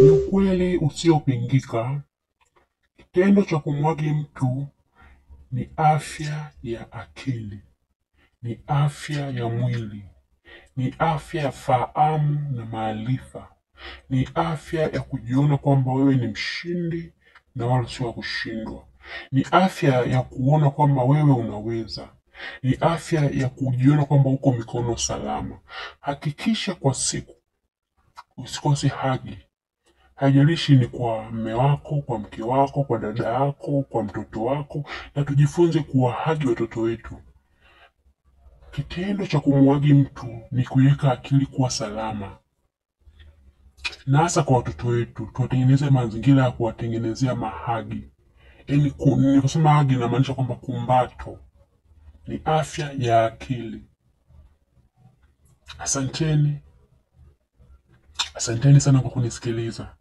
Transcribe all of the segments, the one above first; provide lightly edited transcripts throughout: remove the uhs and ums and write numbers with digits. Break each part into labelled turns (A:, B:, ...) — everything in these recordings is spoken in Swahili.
A: Ni ukweli usiopingika, kitendo cha kumwagi mtu ni afya ya akili, ni afya ya mwili, ni afya ya fahamu na maarifa, ni afya ya kujiona kwamba wewe ni mshindi na wala sio wa kushindwa, ni afya ya kuona kwamba wewe unaweza, ni afya ya kujiona kwamba uko mikono salama. Hakikisha kwa siku usikose hagi. Haijalishi ni kwa mme wako, kwa mke wako, kwa dada yako, kwa mtoto wako, na tujifunze kuwahagi watoto wetu. Kitendo cha kumwagi mtu ni kuweka akili kuwa salama, na hasa kwa watoto wetu tuwatengeneze mazingira ya kuwatengenezea mahagi. Yaani nikisema hagi inamaanisha kwamba kumbato ni afya ya akili. Asanteni sana kwa kunisikiliza.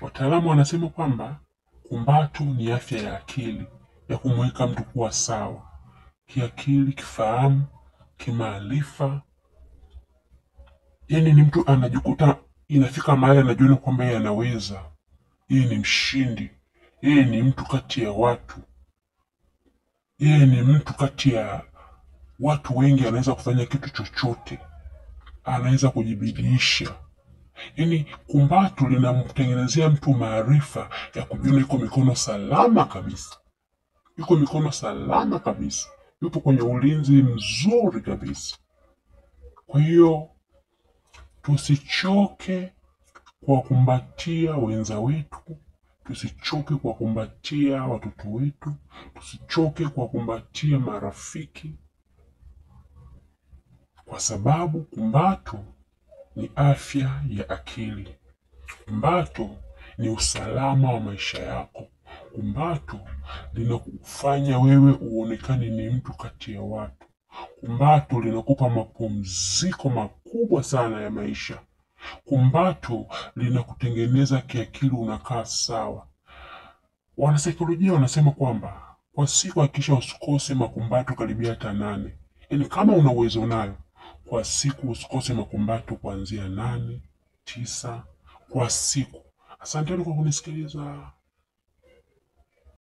A: Wataalamu wanasema kwamba kumbato ni afya ya akili, ya kumweka mtu kuwa sawa kiakili, kifahamu, kimaarifa. Yaani ni mtu anajikuta inafika mahali anajiona kwamba yeye anaweza, yeye ni mshindi, yeye ni mtu kati ya watu, yeye ni mtu kati ya watu wengi, anaweza kufanya kitu chochote, anaweza kujibidiisha. Yaani kumbato linamtengenezea mtu maarifa ya kujiona yuko mikono salama kabisa, yuko mikono salama kabisa, yupo kwenye ulinzi mzuri kabisa. Kwa hiyo tusichoke kuwakumbatia wenza wetu, tusichoke kuwakumbatia watoto wetu, tusichoke kuwakumbatia marafiki, kwa sababu kumbato ni afya ya akili. Kumbato ni usalama wa maisha yako. Kumbato linakufanya wewe uonekane ni mtu kati ya watu. Kumbato linakupa mapumziko makubwa sana ya maisha. Kumbato linakutengeneza kiakili, unakaa sawa. Wanasaikolojia wanasema kwamba kwa siku hakikisha usikose makumbato karibia hata 8. Yaani kama una uwezo nayo, kwa siku usikose makumbato kuanzia 8, 9 kwa siku. Asanteni kwa kunisikiliza.